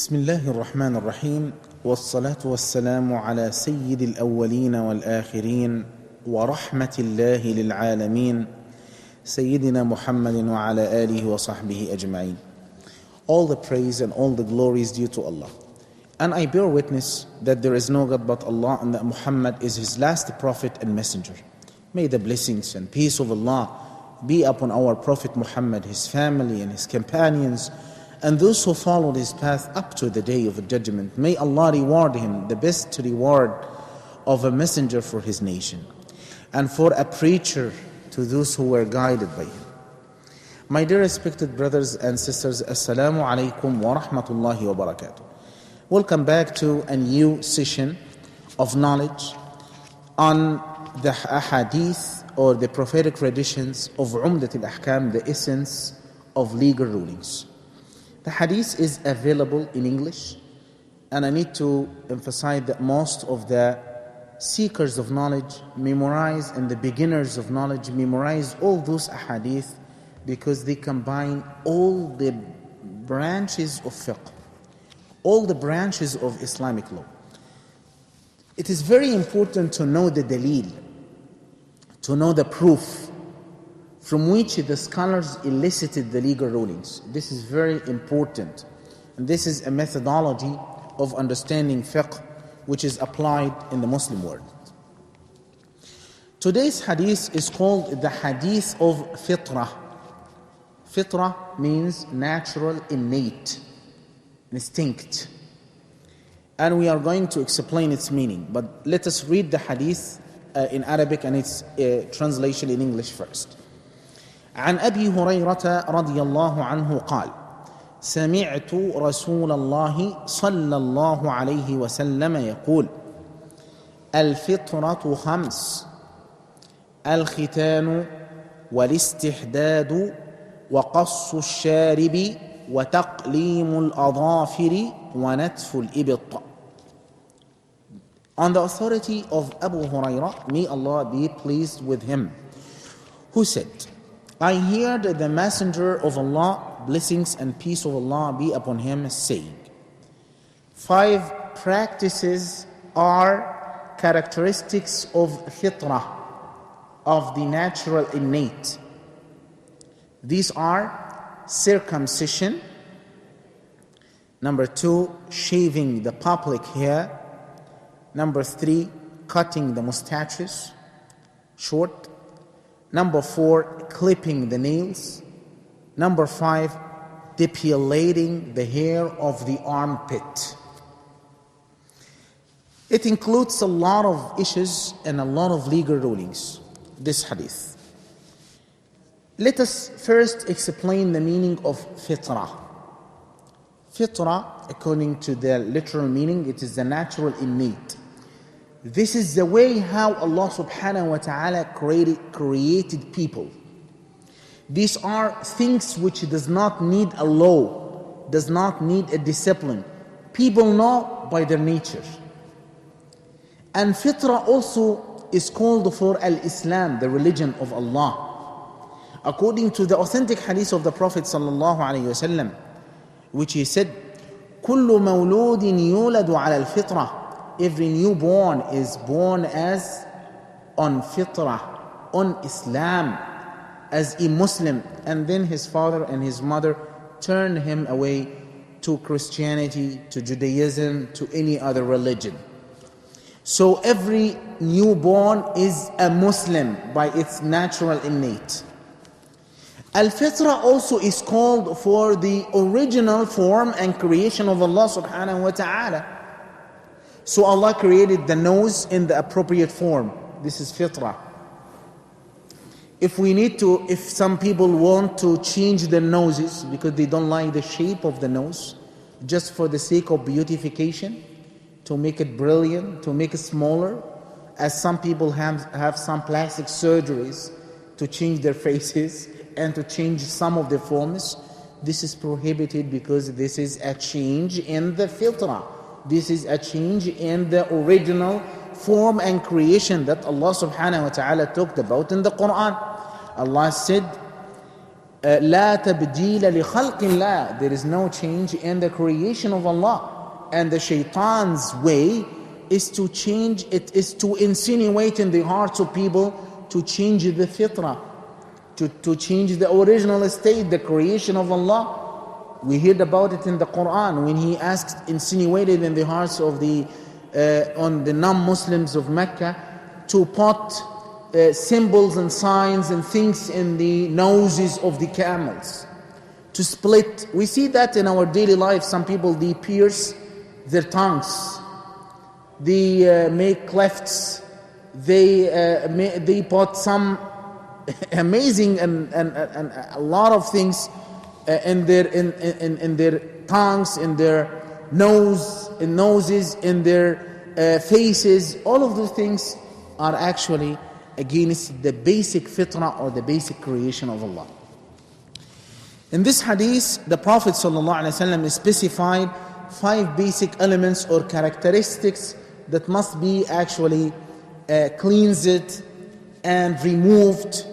بسم الله الرحمن الرحيم والصلاة والسلام على سيد الأولين والآخرين ورحمة الله للعالمين سيدنا محمد وعلى آله وصحبه أجمعين. All the praise and all the glory is due to Allah. And I bear witness that there is no God but Allah and that Muhammad is his last prophet and messenger. May the blessings and peace of Allah be upon our Prophet Muhammad, his family and his companions, and those who followed his path up to the day of the judgment. May Allah reward him the best reward of a messenger for his nation, and for a preacher to those who were guided by him. My dear respected brothers and sisters, Assalamu alaikum wa rahmatullahi wa barakatuh. Welcome back to a new session of knowledge on the hadith or the prophetic traditions of Umdat al-Ahkam, the essence of legal rulings. The hadith is available in English, and I need to emphasize that most of the seekers of knowledge memorize, and the beginners of knowledge memorize all those hadith because they combine all the branches of fiqh, all the branches of Islamic law. It is very important to know the dalil, to know the proof from which the scholars elicited the legal rulings. This is very important. And this is a methodology of understanding fiqh which is applied in the Muslim world. Today's hadith is called the hadith of fitrah. Fitrah means natural, innate, instinct. And we are going to explain its meaning. But let us read the hadith in Arabic and its translation in English first. عن أبي هريرة رضي الله عنه قال: سمعت رسول الله صلى الله عليه وسلم يقول: الفطرة خمس: الختان والاستحداد وقص الشارب وتقليم الأظافر ونتف الإبط. On the authority of Abu Hurairah, may Allah be pleased with him, who said, I heard the Messenger of Allah, blessings and peace of Allah be upon him, saying, 5 practices are characteristics of fitrah, of the natural innate. These are circumcision, number 2, shaving the public hair, number 3, cutting the mustaches short, number 4, clipping the nails, number 5, depilating the hair of the armpit. It includes a lot of issues and a lot of legal rulings, this hadith. Let us first explain the meaning of fitrah. Fitrah, according to the literal meaning, it is the natural innate. This is the way how Allah subhanahu wa ta'ala created people. These are things which does not need a law, does not need a discipline. People know by their nature. And fitrah also is called for al-Islam, the religion of Allah. According to the authentic hadith of the Prophet sallallahu alaihi wasallam, which he said, كل مولود يولد على الفطرة. Every newborn is born as on fitrah, on Islam, as a Muslim, and then his father and his mother turn him away to Christianity, to Judaism, to any other religion. So every newborn is a Muslim by its natural innate. Al-Fitrah also is called for the original form and creation of Allah subhanahu wa ta'ala. So Allah created the nose in the appropriate form. This is fitrah. If some people want to change their noses because they don't like the shape of the nose, just for the sake of beautification, to make it brilliant, to make it smaller, as some people have some plastic surgeries to change their faces and to change some of their forms, this is prohibited because this is a change in the fitrah. This is a change in the original form and creation that Allah subhanahu wa ta'ala talked about in the Quran. Allah said, لا تبديل لخلق الله. There is no change in the creation of Allah. And the shaitan's way is to change, it is to insinuate in the hearts of people to change the fitrah, to change the original state, the creation of Allah. We heard about it in the Quran when He asked, insinuated in the hearts of on the non-Muslims of Mecca to put symbols and signs and things in the noses of the camels, to split. We see that in our daily life. Some people, they pierce their tongues, they make clefts, they put some amazing and a lot of things in their tongues, in their noses, in their faces. All of those things are actually against the basic fitrah or the basic creation of Allah. In this hadith, the Prophet ﷺ specified 5 basic elements or characteristics that must be actually cleansed and removed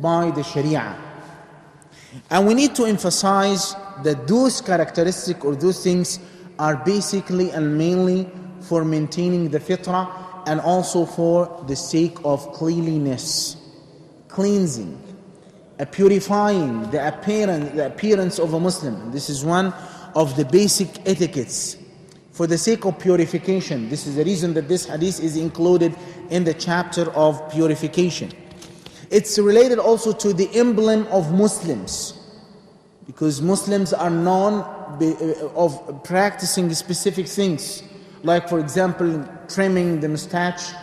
by the Sharia. And we need to emphasize that those characteristics or those things are basically and mainly for maintaining the fitrah, and also for the sake of cleanliness, cleansing, purifying the appearance of a Muslim. This is one of the basic etiquettes, for the sake of purification. This is the reason that this hadith is included in the chapter of purification. It's related also to the emblem of Muslims, because Muslims are known of practicing specific things, like, for example, trimming the mustache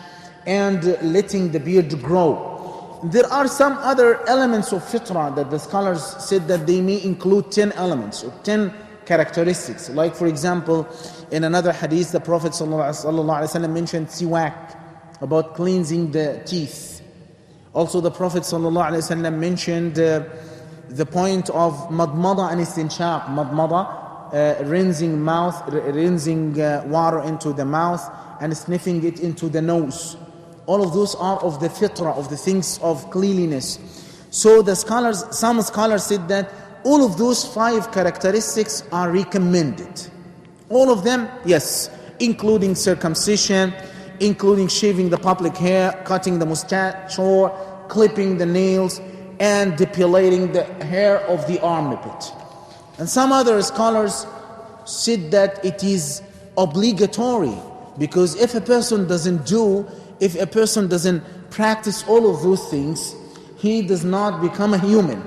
and letting the beard grow. There are some other elements of fitrah that the scholars said that they may include 10 elements or 10 characteristics. Like, for example, in another hadith, the Prophet ﷺ mentioned siwak, about cleansing the teeth. Also, the Prophet ﷺ mentioned the point of madmada and istinshaq. Madmada, rinsing water into the mouth and sniffing it into the nose. All of those are of the fitrah, of the things of cleanliness. So some scholars said that all of those 5 characteristics are recommended. All of them, yes, including circumcision, including shaving the public hair, cutting the mustache, or clipping the nails, and depilating the hair of the armpit. And some other scholars said that it is obligatory, because if a person doesn't practice all of those things, he does not become a human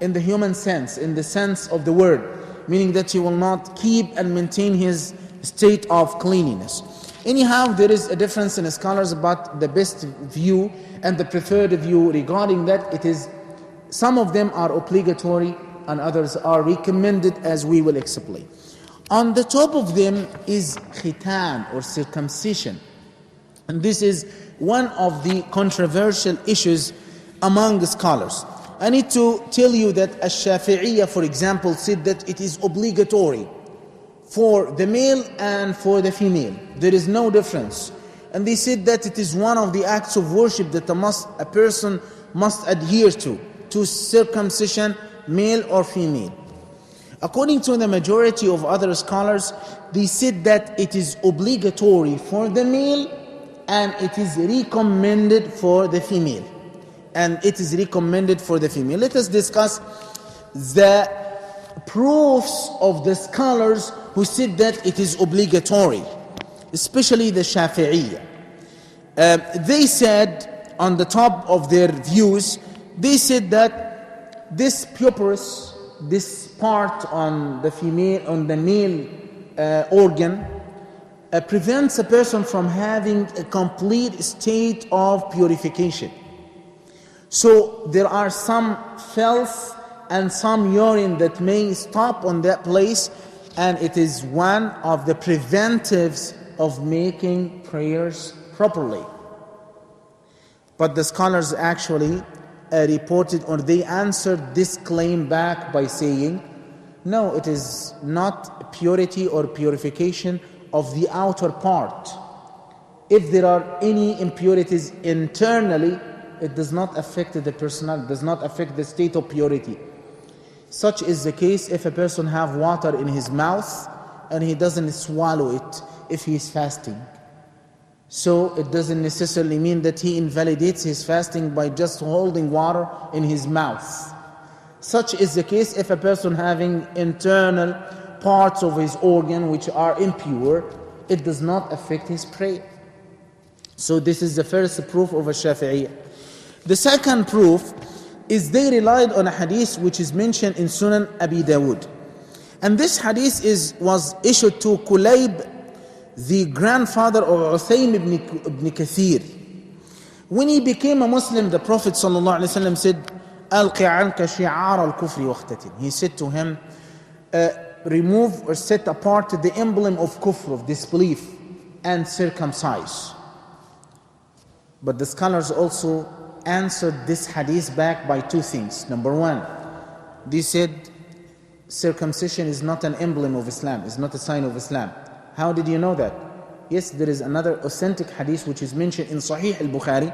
in the human sense, in the sense of the word, meaning that he will not keep and maintain his state of cleanliness. Anyhow, there is a difference in scholars about the best view and the preferred view regarding that. It is, some of them are obligatory and others are recommended, as we will explain. On the top of them is khitan, or circumcision. And this is one of the controversial issues among the scholars. I need to tell you that Ash-Shafi'iyya, for example, said that it is obligatory for the male and for the female. There is no difference. And they said that it is one of the acts of worship that a person must adhere to circumcision, male or female. According to the majority of other scholars, they said that it is obligatory for the male and it is recommended for the female. Let us discuss the proofs of the scholars who said that it is obligatory, especially the Shafi'iyya. They said, on the top of their views, they said that this pubis, this part on the male organ, prevents a person from having a complete state of purification. So there are some filth and some urine that may stop on that place, and it is one of the preventives of making prayers properly. But the scholars actually reported, or they answered this claim back by saying, no, it is not purity or purification of the outer part. If there are any impurities internally, it does not affect the personality, does not affect the state of purity. Such is the case if a person have water in his mouth and he doesn't swallow it if he is fasting. So it doesn't necessarily mean that he invalidates his fasting by just holding water in his mouth. Such is the case if a person having internal parts of his organ which are impure, it does not affect his prayer. So this is the first proof of a Shafi'iyya. The second proof is they relied on a hadith which is mentioned in Sunan Abi Dawud. And this hadith was issued to Kulayb, the grandfather of Uthaym ibn Kathir. When he became a Muslim, the Prophet ﷺ said, أَلْقِ عَنْكَ شِعَارَ الْكُفْرِ وَاخْتَتِنْ. He said to him, remove or set apart the emblem of kufr, of disbelief, and circumcise. But the scholars also answered this hadith back by two things. Number one, they said circumcision is not an emblem of Islam, is not a sign of Islam. How did you know that? Yes, there is another authentic hadith which is mentioned in Sahih al-Bukhari.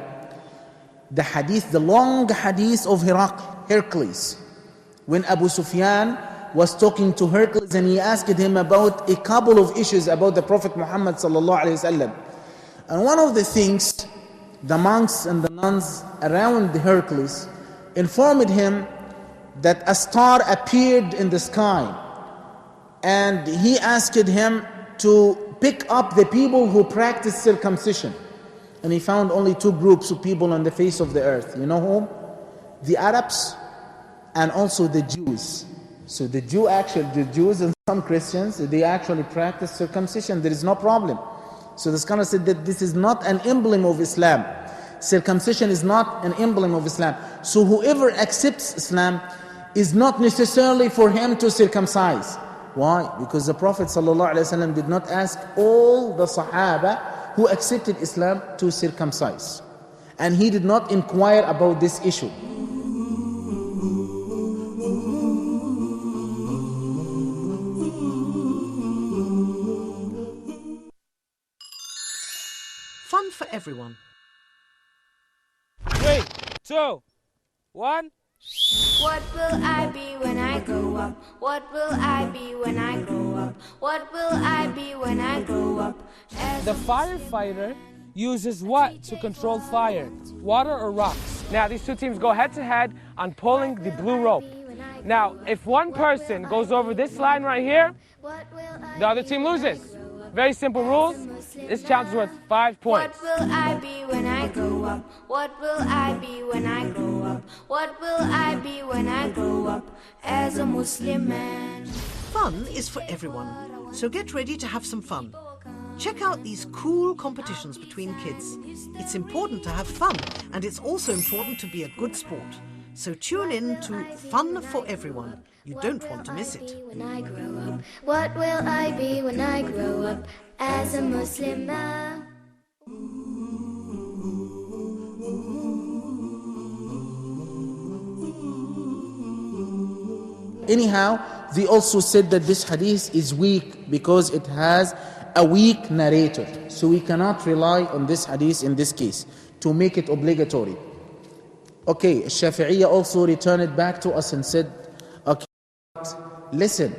The hadith, the long hadith of Hercules. When Abu Sufyan was talking to Hercules and he asked him about a couple of issues about the Prophet Muhammad sallallahu alaihi wasallam. And one of the things, the monks and the nuns around Hercules informed him that a star appeared in the sky, and he asked him to pick up the people who practice circumcision, and he found only two groups of people on the face of the earth. You know whom? The Arabs and also the Jews. So the Jews and some Christians, they actually practice circumcision. There is no problem. So the scholar said that this is not an emblem of Islam. Circumcision is not an emblem of Islam. So whoever accepts Islam is not necessarily for him to circumcise. Why? Because the Prophet ﷺ did not ask all the Sahaba who accepted Islam to circumcise. And he did not inquire about this issue. Fun for everyone. 3, 2, 1. What will I be when I grow up? What will I be when I grow up? What will I be when I grow up? The firefighter uses what to control fire? Water or rocks? Now these two teams go head to head on pulling the blue rope. Now if one person goes over this line right here, the other team loses. Very simple rules. This challenge is worth 5 points. What will I be when I grow up? What will I be when I grow up? What will I be when I grow up as a Muslim man? Fun is for everyone, so get ready to have some fun. Check out these cool competitions between kids. It's important to have fun, and it's also important to be a good sport. So tune in to Fun for Everyone. You don't want to miss it. When I grow up, what will I be when I grow up as a Muslim man? Anyhow, they also said that this hadith is weak because it has a weak narrator. So we cannot rely on this hadith in this case to make it obligatory. Okay, Shafi'iyya also returned it back to us and said, okay, listen,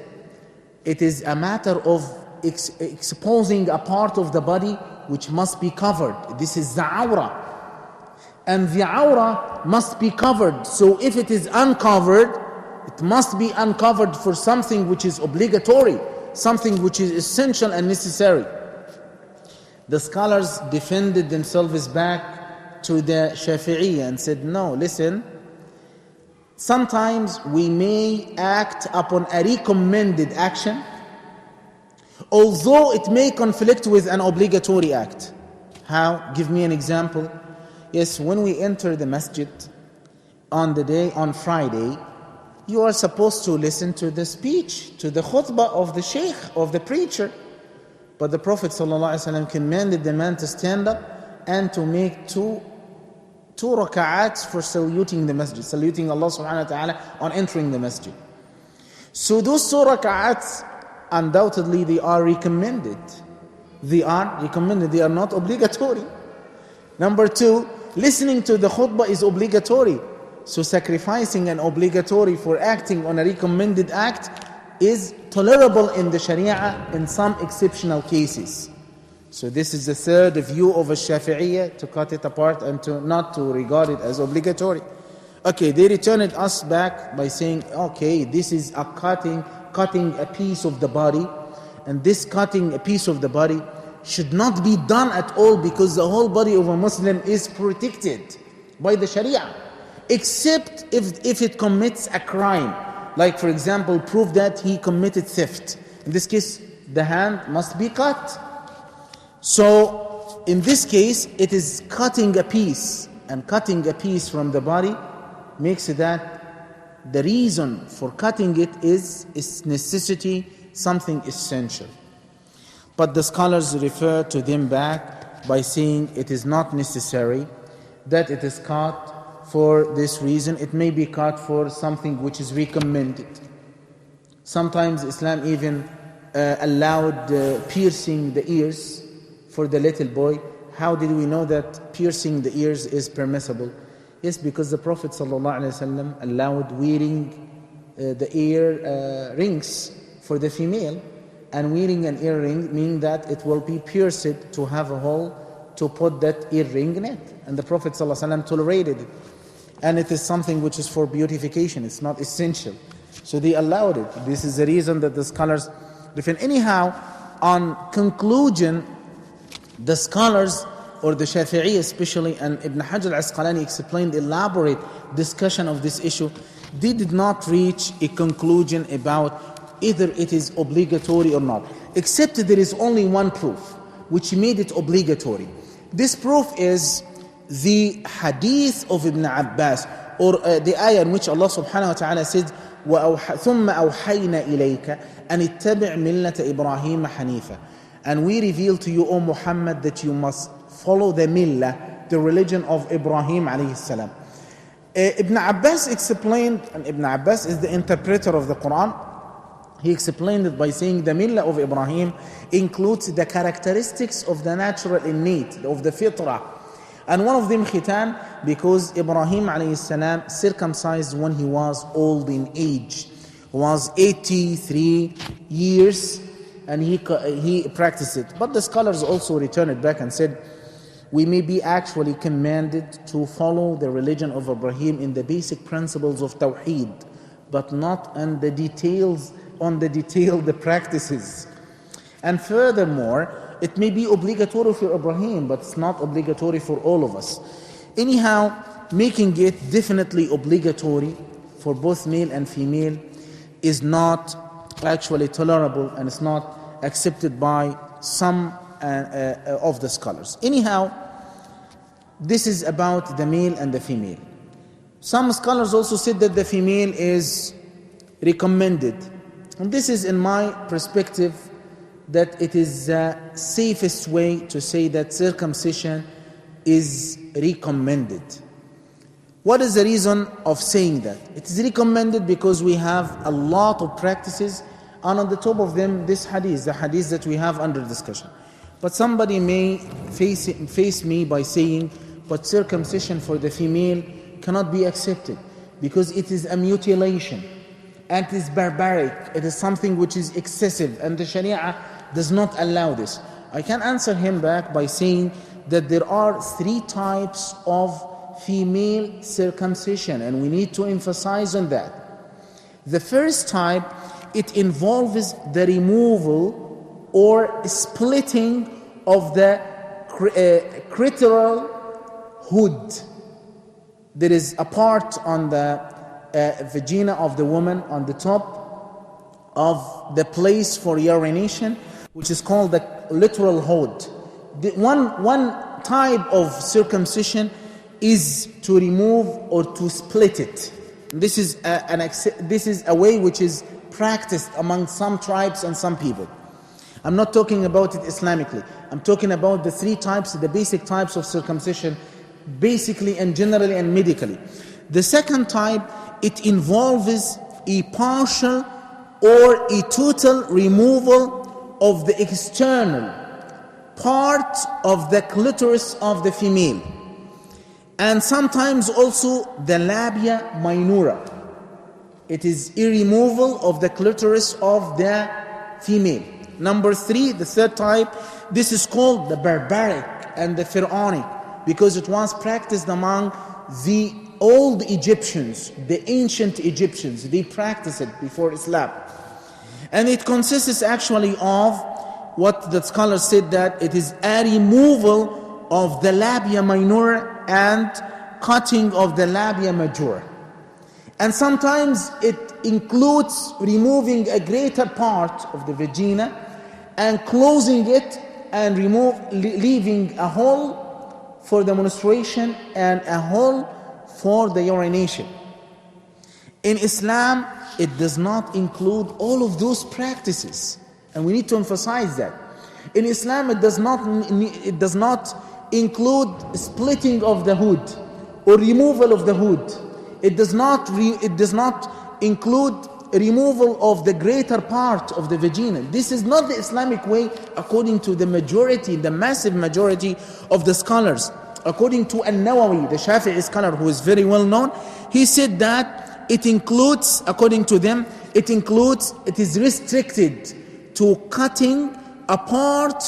it is a matter of exposing a part of the body which must be covered. This is the awra. And the awra must be covered. So if it is uncovered, it must be uncovered for something which is obligatory, something which is essential and necessary. The scholars defended themselves back to the Shafi'iyya and said, no, listen, sometimes we may act upon a recommended action, although it may conflict with an obligatory act. How? Give me an example. Yes, when we enter the masjid on Friday, you are supposed to listen to the speech, to the khutbah of the sheikh, of the preacher. But the Prophet ﷺ commanded the man to stand up and to make two raka'ats for saluting the masjid, saluting Allah subhanahu wa ta'ala on entering the masjid. So those 2 raka'ats, undoubtedly they are recommended. They are recommended, they are not obligatory. Number 2, listening to the khutbah is obligatory. So sacrificing an obligatory for acting on a recommended act is tolerable in the Sharia in some exceptional cases. So this is the third view of a Shafi'iyya, to cut it apart and to not to regard it as obligatory. Okay, they returned us back by saying, okay, this is a cutting a piece of the body, and this cutting a piece of the body should not be done at all, because the whole body of a Muslim is protected by the Sharia, except if it commits a crime. Like, for example, prove that he committed theft. In this case, the hand must be cut. So, in this case, it is cutting a piece, and cutting a piece from the body makes that the reason for cutting it is necessity, something essential. But the scholars refer to them back by saying it is not necessary that it is cut for this reason. It may be cut for something which is recommended. Sometimes Islam even allowed piercing the ears for the little boy. How did we know that piercing the ears is permissible? Yes, because the Prophet ﷺ allowed wearing the ear rings for the female, and wearing an earring means that it will be pierced to have a hole to put that earring in it, and the Prophet ﷺ tolerated it. And it is something which is for beautification, it's not essential, so they allowed it. This is the reason that the scholars defend. Anyhow, on conclusion, the scholars, or the Shafi'i especially, and Ibn Hajar al-Asqalani explained elaborate discussion of this issue, they did not reach a conclusion about either it is obligatory or not, except there is only one proof which made it obligatory. This proof is the hadith of Ibn Abbas, or the ayah in which Allah subhanahu wa ta'ala says, ثُمَّ أَوْحَيْنَا إِلَيْكَ أَنِ اتَّبِعْ مِلَّةَ إِبْرَاهِيمَ حَنِيفًا. And we reveal to you, O Muhammad, that you must follow the millah, the religion of Ibrahim alayhi salam. Ibn Abbas explained, and Ibn Abbas is the interpreter of the Quran, he explained it by saying the millah of Ibrahim includes the characteristics of the natural innate, of the fitrah. And one of them khitan, because Ibrahim alayhi salam circumcised when he was old in age. He was 83 years and he practiced it. But the scholars also returned it back and said, we may be actually commanded to follow the religion of Ibrahim in the basic principles of Tawheed, but not on the details, the practices. And furthermore, it may be obligatory for Ibrahim, but it's not obligatory for all of us. Anyhow, making it definitely obligatory for both male and female is not actually tolerable, and it's not accepted by some of the scholars. Anyhow, this is about the male and the female. Some scholars also said that the female is recommended. And this is, in my perspective, that it is the safest way to say that circumcision is recommended. What is the reason of saying that? It is recommended because we have a lot of practices, and on the top of them, this hadith, the hadith that we have under discussion. But somebody may face me by saying, but circumcision for the female cannot be accepted because it is a mutilation and it is barbaric. It is something which is excessive, and the Sharia does not allow this. I can answer him back by saying that there are 3 types of female circumcision, and we need to emphasize on that. The first type, it involves the removal or splitting of the clitoral hood. There is a part on the vagina of the woman on the top of the place for urination, which is called the clitoral hood. The one type of circumcision is to remove or to split it. This is a way which is practiced among some tribes and some people. I'm not talking about it Islamically. I'm talking about the 3 types, the basic types of circumcision, basically and generally and medically. The second type, it involves a partial or a total removal of the external part of the clitoris of the female. And sometimes also the labia minora. It is a removal of the clitoris of the female. Number 3, the third type, this is called the barbaric and the pharaonic, because it was practiced among the old Egyptians, the ancient Egyptians. They practiced it before Islam. And it consists actually of what the scholars said, that it is a removal of the labia minora and cutting of the labia majora. And sometimes it includes removing a greater part of the vagina and closing it and leaving a hole for the menstruation and a hole for the urination. In Islam, it does not include all of those practices, and we need to emphasize that. In Islam, it does not include splitting of the hood or removal of the hood. It does not include removal of the greater part of the vagina. This is not the Islamic way according to the majority, the massive majority of the scholars. According to An-Nawawi, the Shafi'i scholar who is very well known, he said that it includes, according to them, it is restricted to cutting a part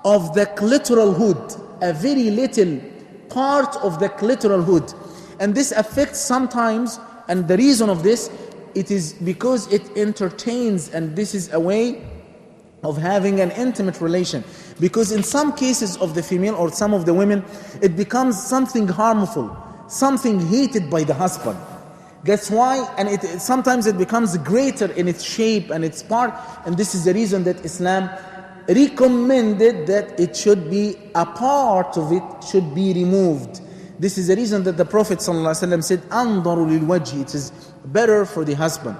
of the clitoral hood, a very little part of the clitoral hood. And this affects sometimes, and the reason of this, it is because it entertains, and this is a way of having an intimate relation. Because in some cases of the female or some of the women, it becomes something harmful, something hated by the husband. That's why, and sometimes it becomes greater in its shape and its part, and this is the reason that Islam recommended that it should be, a part of it should be removed. This is the reason that the Prophet ﷺ said, أَنْظَرُ لِلْوَجْهِ, it is better for the husband.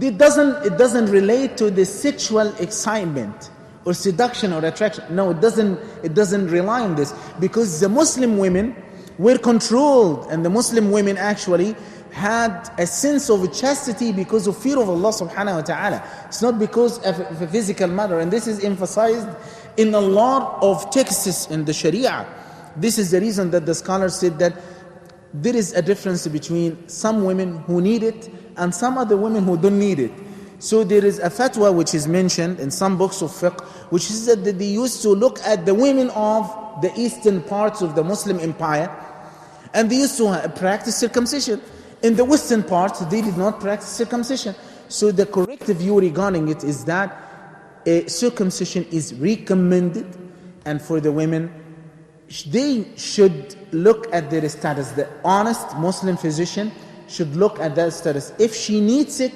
It doesn't relate to the sexual excitement or seduction or attraction. No, it doesn't rely on this, because the Muslim women were controlled, and the Muslim women actually had a sense of chastity because of fear of Allah subhanahu wa ta'ala. It's not because of a physical matter, and this is emphasized in a lot of texts in the Sharia. This is the reason that the scholars said that there is a difference between some women who need it and some other women who don't need it. So there is a fatwa which is mentioned in some books of fiqh, which is that they used to look at the women of the eastern parts of the Muslim empire, and they used to practice circumcision. In the western parts, they did not practice circumcision. So the correct view regarding it is that circumcision is recommended, and for the women, they should look at their status. The honest Muslim physician should look at that status. If she needs it,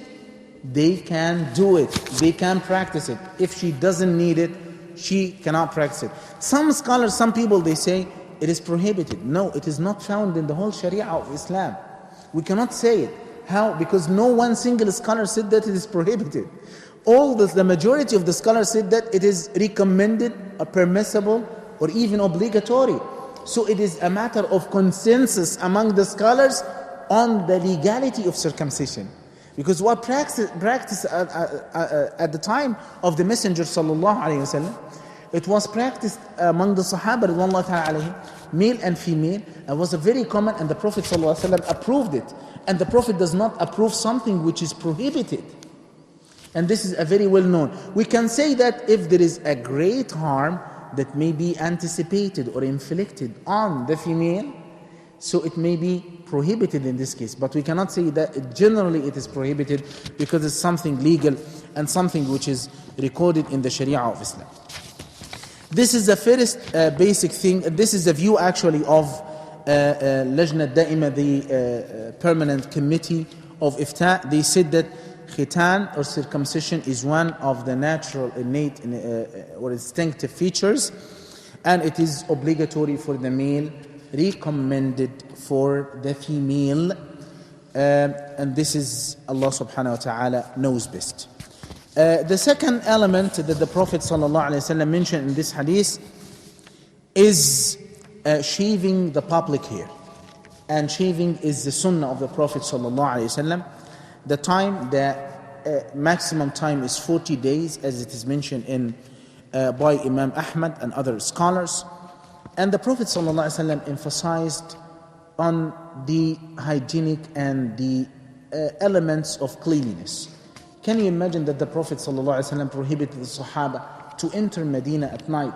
they can do it. They can practice it. If she doesn't need it, she cannot practice it. Some scholars, some people, they say it is prohibited. No, it is not found in the whole Sharia of Islam. We cannot say it. How? Because no one single scholar said that it is prohibited. The majority of the scholars said that it is recommended, or permissible, or even obligatory. So it is a matter of consensus among the scholars on the legality of circumcision. Because what practice at the time of the Messenger sallallahu alaihi wasallam, it was practiced among the Sahaba radhiyallahu ta'ala alayhim, male and female, and was a very common, and the Prophet sallallahu alaihi wasallam approved it. And the Prophet does not approve something which is prohibited. And this is a very well known. We can say that if there is a great harm that may be anticipated or inflicted on the female, so it may be prohibited in this case. But we cannot say that generally it is prohibited, because it's something legal and something which is recorded in the Sharia of Islam. This is the first basic thing. This is the view actually of Lajna Da'ima, the permanent committee of Ifta. They said that khitan or circumcision is one of the natural, innate or instinctive features, and it is obligatory for the male, recommended for the female, and this is Allah subhanahu wa ta'ala knows best. The second element that the Prophet sallallahu alaihi wasallam mentioned in this hadith is shaving the public hair. And shaving is the sunnah of the Prophet sallallahu alaihi wasallam. The maximum time is 40 days, as it is mentioned by Imam Ahmad and other scholars. And the Prophet sallallahu alaihi wasallam emphasized on the hygienic and the elements of cleanliness. Can you imagine that the Prophet ﷺ prohibited the Sahaba to enter Medina at night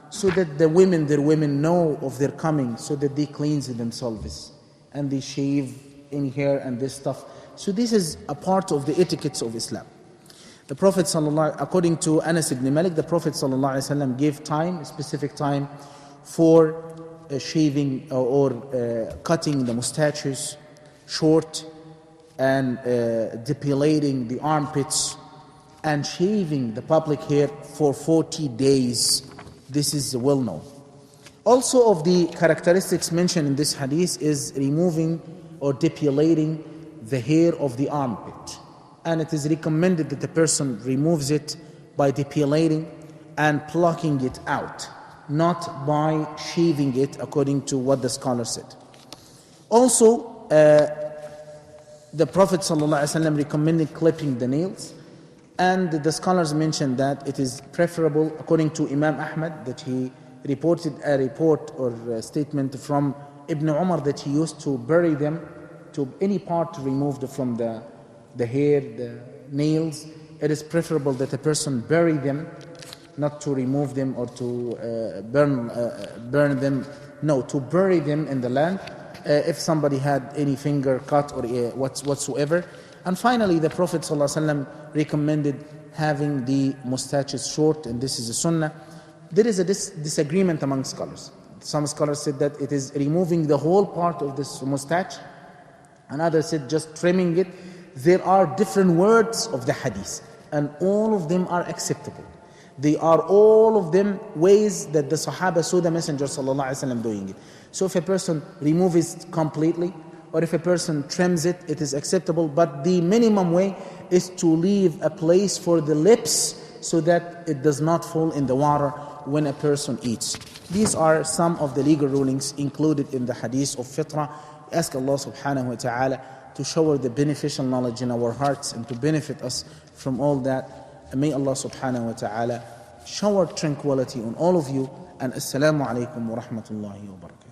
so that their women know of their coming, so that they cleanse themselves and they shave in hair and this stuff. So this is a part of the etiquettes of Islam. The Prophet according to Anas ibn Malik, the Prophet ﷺ gave time, a specific time for shaving or cutting the mustaches short and depilating the armpits and shaving the public hair for 40 days. This is well known. Also of the characteristics mentioned in this hadith is removing or depilating the hair of the armpit. And it is recommended that the person removes it by depilating and plucking it out, not by shaving it, according to what the scholar said. Also, the Prophet ﷺ recommended clipping the nails, and the scholars mentioned that it is preferable, according to Imam Ahmad, that he reported a report or a statement from Ibn Umar that he used to bury them to any part removed from the hair, the nails. It is preferable that a person bury them, not to remove them or to burn them. No, to bury them in the land if somebody had any finger cut or whatsoever. And finally, the Prophet ﷺ recommended having the mustaches short, and this is a sunnah. There is a disagreement among scholars. Some scholars said that it is removing the whole part of this mustache, and others said just trimming it. There are different words of the hadith, and all of them are acceptable. They are all of them ways that the Sahaba saw the Messenger ﷺ doing it. So if a person removes it completely, or if a person trims it, it is acceptable. But the minimum way is to leave a place for the lips so that it does not fall in the water when a person eats. These are some of the legal rulings included in the hadith of fitrah. Ask Allah subhanahu wa ta'ala to shower the beneficial knowledge in our hearts and to benefit us from all that. And may Allah subhanahu wa ta'ala shower tranquility on all of you. And assalamu alaikum wa rahmatullahi wa barakatuh.